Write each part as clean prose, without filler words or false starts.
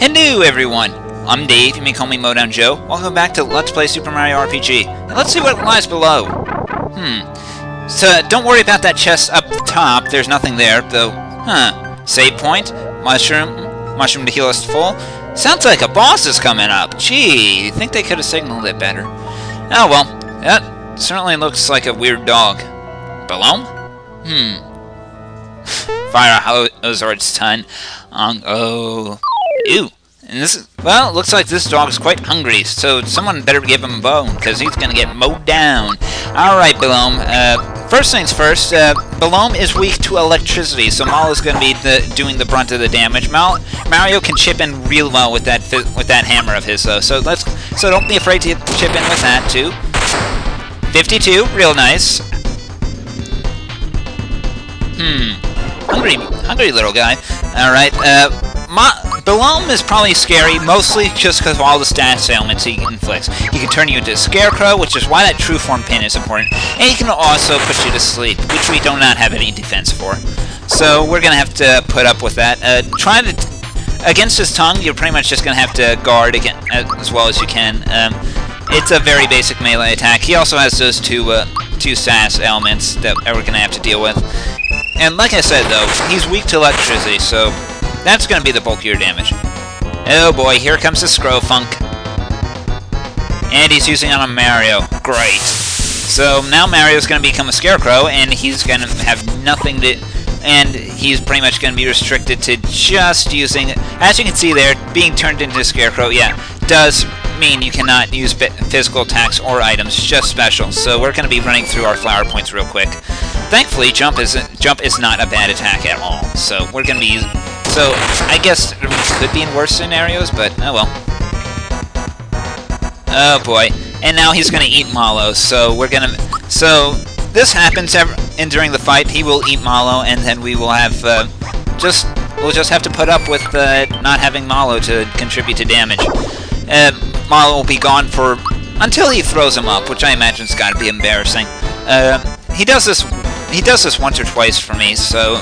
Hello everyone! I'm Dave, you may call me Modown Joe. Welcome back to Let's Play Super Mario RPG. And let's see what lies below. So, don't worry about that chest up top, there's nothing there, though. Save point? Mushroom to heal us full? Sounds like a boss is coming up. Gee, you think they could have signaled it better. Oh well, that certainly looks like a weird dog. Below? Fire Ozard's ton. Ew. And this is, well, it looks like this dog is quite hungry, so someone better give him a bone, because he's going to get mowed down. Alright, Balloon. First things first, Balloon is weak to electricity, so Mallow's going to be doing the brunt of the damage. Mario can chip in real well with that hammer of his, though, so don't be afraid to chip in with that, too. 52, real nice. Hungry little guy. Alright, Balloon is probably scary, mostly just because of all the stats ailments he inflicts. He can turn you into a scarecrow, which is why that true form pin is important, and he can also put you to sleep, which we do not have any defense for. So we're going to have to put up with that. Against his tongue, you're pretty much just going to have to guard as well as you can. It's a very basic melee attack. He also has those two sass ailments that we're going to have to deal with. And like I said, though, he's weak to electricity, so that's going to be the bulk of your damage. Oh boy, here comes the Scrofunk. And he's using it on Mario. Great. So now Mario's going to become a Scarecrow, and he's going to have nothing to... And he's pretty much going to be restricted to just using... As you can see there, being turned into a Scarecrow, yeah, does mean you cannot use physical attacks or items, just special. So we're going to be running through our flower points real quick. Thankfully, jump is not a bad attack at all. So we're going to be using... So, I guess it could be in worse scenarios, but oh well. Oh boy. And now he's gonna eat Mallow, so we're gonna... So, this happens during the fight, he will eat Mallow, and then we will have, we'll just have to put up with, not having Mallow to contribute to damage. Mallow will be gone until he throws him up, which I imagine is gotta be embarrassing. He does this once or twice for me, so,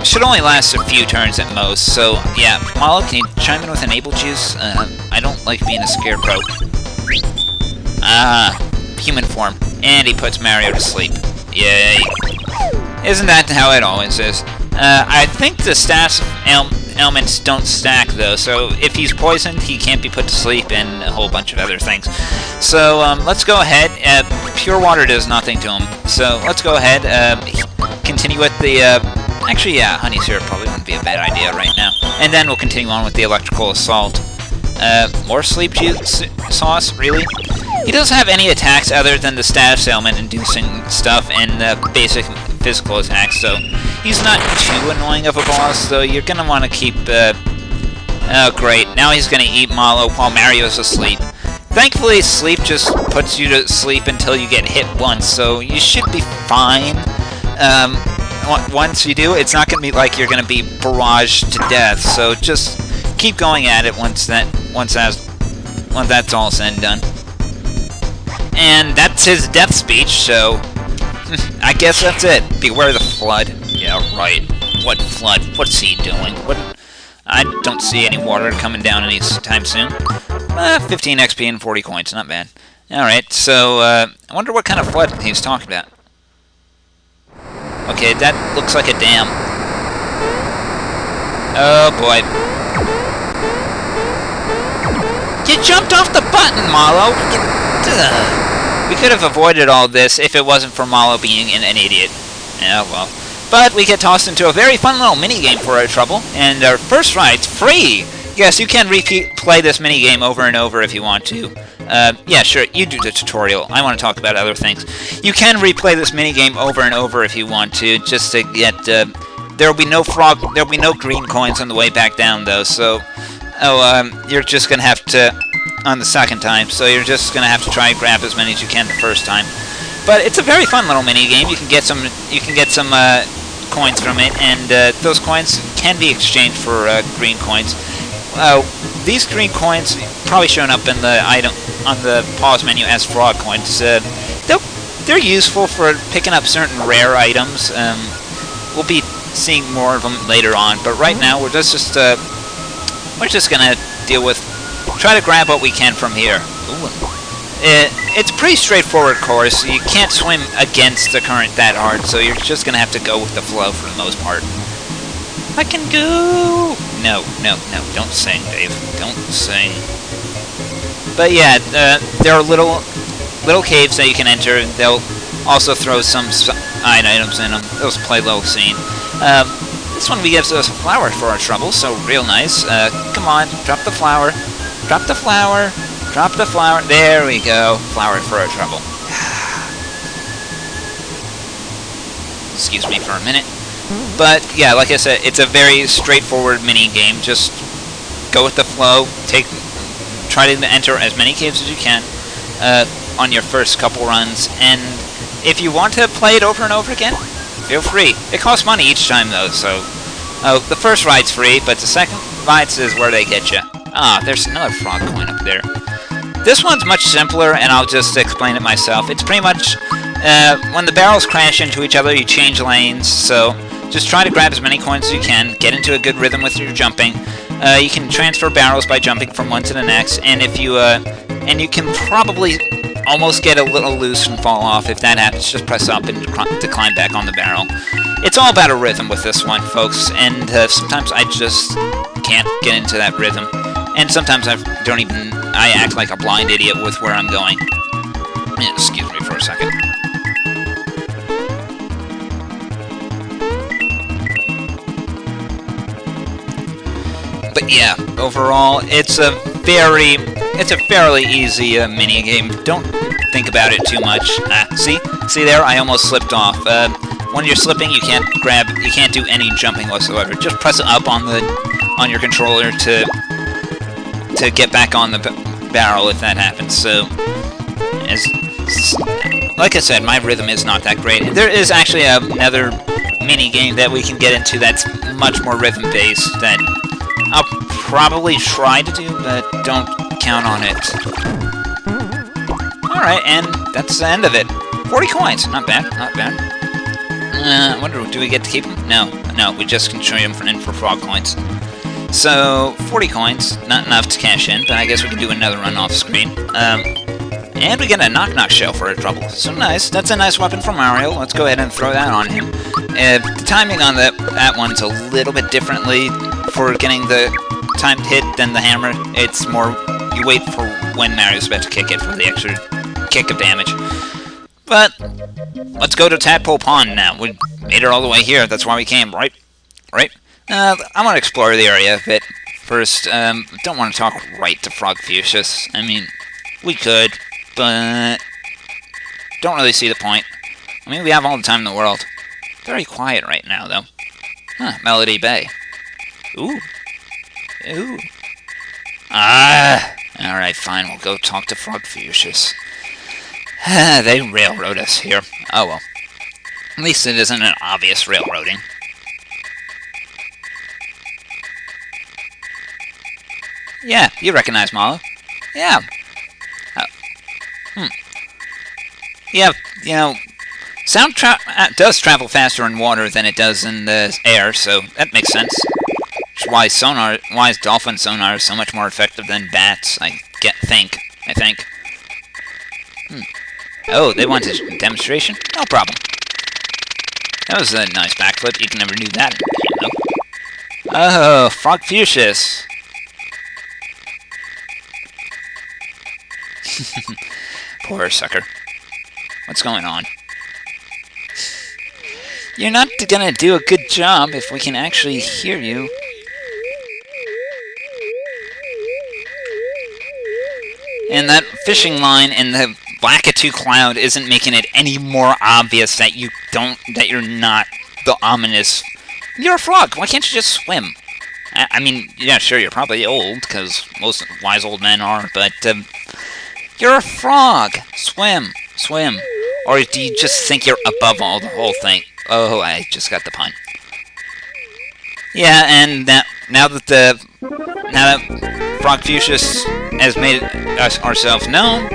should only last a few turns at most, so yeah. Mallow, can you chime in with Enable Juice? I don't like being a Scarecrow. Human form. And he puts Mario to sleep. Yay. Isn't that how it always is? I think the stats ailments don't stack, though, so if he's poisoned, he can't be put to sleep, and a whole bunch of other things. So, let's go ahead. Pure water does nothing to him, so let's go ahead, continue with the, actually, yeah, honey syrup probably wouldn't be a bad idea right now. And then we'll continue on with the electrical assault. More sleep juice sauce? Really? He doesn't have any attacks other than the status ailment inducing stuff and basic physical attacks, so he's not too annoying of a boss, though you're gonna want to keep, oh great, now he's gonna eat Mallow while Mario's asleep. Thankfully, sleep just puts you to sleep until you get hit once, so you should be fine. Once you do, it's not going to be like you're going to be barraged to death, so just keep going at it once that's all said and done. And that's his death speech, so I guess that's it. Beware the flood. Yeah, right. What flood? What's he doing? I don't see any water coming down anytime soon. 15 XP and 40 coins, not bad. Alright, so I wonder what kind of flood he's talking about. Okay, that looks like a dam. Oh boy. You jumped off the button, Mallow! We could have avoided all this if it wasn't for Mallow being an idiot. Yeah, well. But we get tossed into a very fun little minigame for our trouble, and our first right's free! Yes, you can play this minigame over and over if you want to. Yeah, sure, you do the tutorial. I want to talk about other things. You can replay this minigame over and over if you want to, just to get, there'll be no green coins on the way back down, though, so, you're just gonna have to, on the second time, so you're just gonna have to try and grab as many as you can the first time. But it's a very fun little minigame. You can get some coins from it, and, those coins can be exchanged for, green coins. These green coins probably shown up in the on the pause menu as frog coins. They're useful for picking up certain rare items. We'll be seeing more of them later on, but right now we're just we're just gonna deal with... Try to grab what we can from here. Ooh. It's a pretty straightforward course. You can't swim against the current that hard, so you're just gonna have to go with the flow for the most part. I can go! No, don't sing, Dave. Don't sing. But yeah, there are little caves that you can enter. They'll also throw some side items in them. They'll play a little scene. This one gives us a flower for our trouble, so real nice. Come on, drop the flower. Drop the flower. Drop the flower. There we go. Flower for our trouble. Excuse me for a minute. But yeah, like I said, it's a very straightforward mini game. Just go with the flow. Try to enter as many caves as you can on your first couple runs. And if you want to play it over and over again, feel free. It costs money each time though, so the first ride's free, but the second ride is where they get you. Ah, there's another frog coin up there. This one's much simpler, and I'll just explain it myself. It's pretty much when the barrels crash into each other, you change lanes. So just try to grab as many coins as you can. Get into a good rhythm with your jumping. You can transfer barrels by jumping from one to the next, and if you and you can probably almost get a little loose and fall off. If that happens, just press up and to climb back on the barrel. It's all about a rhythm with this one, folks, and sometimes I just can't get into that rhythm. And sometimes I act like a blind idiot with where I'm going. Excuse me for a second. But yeah, overall, it's a fairly easy mini game. Don't think about it too much. See there? I almost slipped off. When you're slipping, you can't do any jumping whatsoever. Just press up on your controller to get back on the barrel if that happens. So, like I said, my rhythm is not that great. There is actually another mini game that we can get into that's much more rhythm based that I'll probably try to do, but don't count on it. Alright, and that's the end of it. 40 coins, not bad, not bad. I wonder, do we get to keep them? No, we just can trade them in for frog coins. So, 40 coins, not enough to cash in, but I guess we can do another run off screen. And we get a knock-knock shell for our trouble. So nice, that's a nice weapon for Mario. Let's go ahead and throw that on him. The timing on that one's a little bit differently for getting the timed hit than the hammer. It's more, you wait for when Mario's about to kick it for the extra kick of damage. But, let's go to Tadpole Pond now. We made it all the way here, that's why we came, right? Right? I want to explore the area a bit. First, don't want to talk right to Frogfucius. I mean, we could, but don't really see the point. I mean, we have all the time in the world. Very quiet right now, though. Huh, Melody Bay. Ooh. Ooh. Ah! Alright, fine, we'll go talk to Frogfucius. They railroad us here. Oh well. At least it isn't an obvious railroading. Yeah, you recognize Mallow. Yeah. Yeah, you know, sound does travel faster in water than it does in the air, so that makes sense. Which is why dolphin sonar is so much more effective than bats, I think. Oh, they want a demonstration? No problem. That was a nice backflip. You can never do that in the game, though. Oh, Frogfucius. Poor sucker. What's going on? You're not gonna do a good job if we can actually hear you. And that fishing line in the Blackatoo cloud isn't making it any more obvious that you're not the ominous... You're a frog, why can't you just swim? I mean, yeah, sure, you're probably old, because most wise old men are, but... you're a frog! Swim! Swim! Or do you just think you're above all the whole thing? Oh, I just got the pun. Yeah, and now that Frogfucius has made us ourselves known,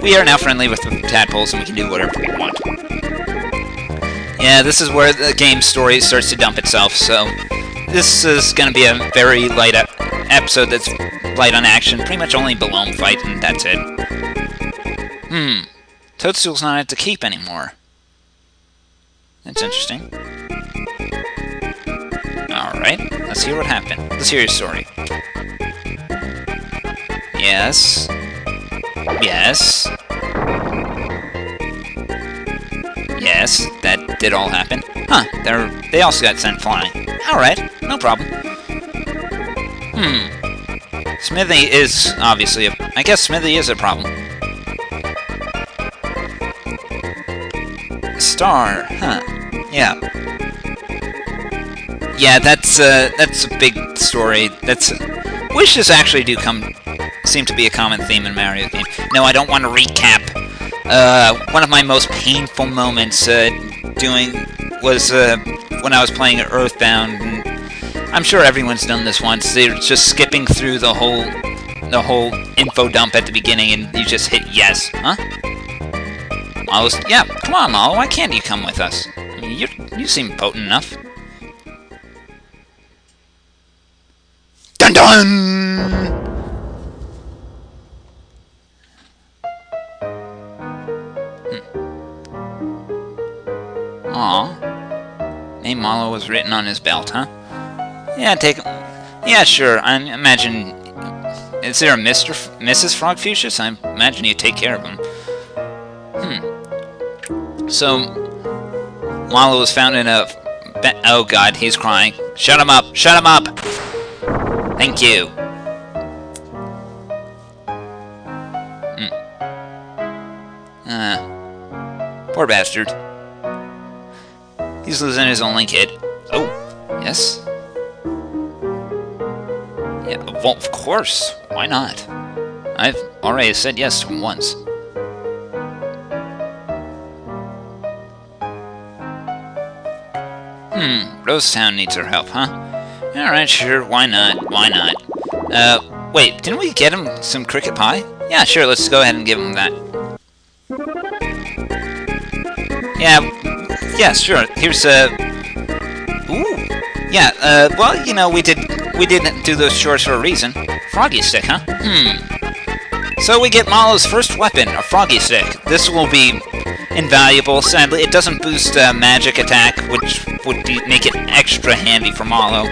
we are now friendly with the tadpoles and we can do whatever we want. Yeah, this is where the game story starts to dump itself, so this is going to be a very light episode that's light on action. Pretty much only Balloon fight, and that's it. Toadstool's not at the keep anymore. That's interesting. Alright, let's hear what happened. Let's hear your story. Yes. Yes. Yes, that did all happen. Huh, they also got sent flying. Alright, no problem. Smithy is obviously I guess Smithy is a problem. Star, huh. Yeah. Yeah, that's a big story. Wishes actually do seem to be a common theme in Mario games. No, I don't want to recap. One of my most painful moments was when I was playing Earthbound. And I'm sure everyone's done this once. They're just skipping through the whole info dump at the beginning, and you just hit yes, huh? Yeah, come on, Mallow. Why can't you come with us? I mean, you seem potent enough. Dun dun! Aw. Name Mallow was written on his belt, huh? Yeah, take him. Yeah, sure. I imagine. Is there a Mrs. Frogfucius? I imagine you take care of him. So, Mallow was found in a. Oh God, he's crying. Shut him up! Shut him up! Thank you. Poor bastard. He's losing his only kid. Oh, yes. Yeah, well, of course. Why not? I've already said yes to him once. Rosetown needs our help, huh? Alright, sure, why not? Why not? Wait, didn't we get him some cricket pie? Yeah, sure, let's go ahead and give him that. Yeah, sure, here's ooh! Yeah, well, you know, we didn't do those chores for a reason. Froggy stick, huh? So we get Mallow's first weapon, a froggy stick. This will be invaluable. Sadly, it doesn't boost magic attack, which would make it extra handy for Mallow.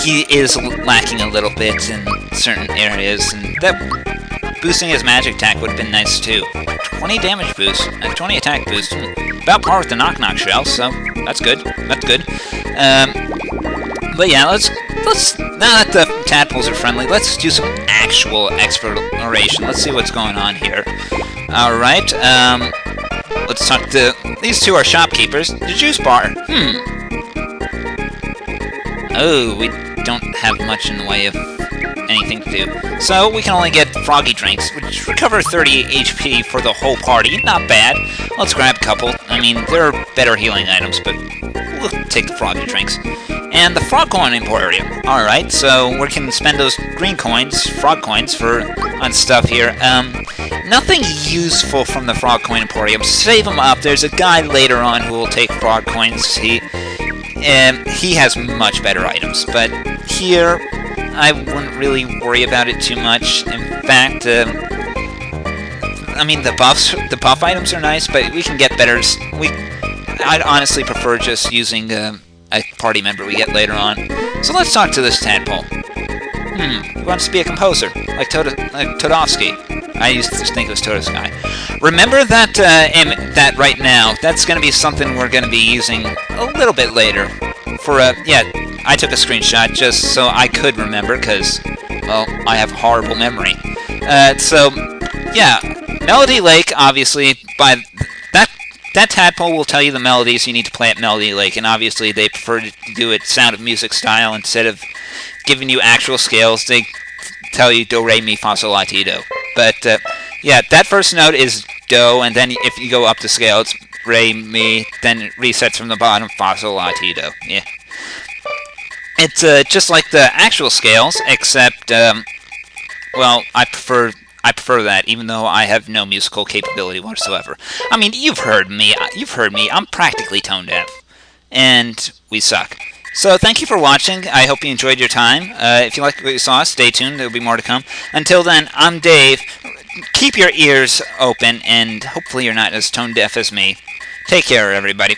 He is lacking a little bit in certain areas, and that boosting his magic attack would have been nice too. 20 damage boost, 20 attack boost, about par with the Knock Knock shell, so that's good. That's good. But yeah, let's now that the tadpoles are friendly, let's do some actual exploration. Let's see what's going on here. All right. Let's talk to... These two are shopkeepers. The juice bar. Oh, we don't have much in the way of anything to do. So, we can only get froggy drinks, which recover 30 HP for the whole party. Not bad. Let's grab a couple. I mean, there are better healing items, but we'll take the froggy drinks. And the frog coin emporium. Alright, so we can spend those green coins, frog coins, on stuff here. Nothing useful from the frog coin emporium. Save them up. There's a guy later on who will take frog coins. He has much better items, but here I wouldn't really worry about it too much. In fact, I mean the buff items are nice, but we can get better. I'd honestly prefer just using a party member we get later on. So let's talk to this tadpole. He wants to be a composer, like Todovsky. I used to think it was Todovsky. Remember that right now, that's going to be something we're going to be using a little bit later. Yeah, I took a screenshot just so I could remember, because, well, I have horrible memory. So, yeah, Melody Lake, obviously, that tadpole will tell you the melodies you need to play at Melody Lake, and obviously they prefer to do it Sound of Music style instead of giving you actual scales. They tell you do, re, mi, fa, sol, la, ti, do. But, yeah, that first note is do, and then if you go up the scale, it's re, mi, then it resets from the bottom, fa, sol, la, ti, do. Yeah. It's just like the actual scales, except, well, I prefer that, even though I have no musical capability whatsoever. I mean, you've heard me. I'm practically tone deaf, and we suck. So thank you for watching. I hope you enjoyed your time. If you like what you saw, stay tuned. There will be more to come. Until then, I'm Dave. Keep your ears open, and hopefully you're not as tone deaf as me. Take care, everybody.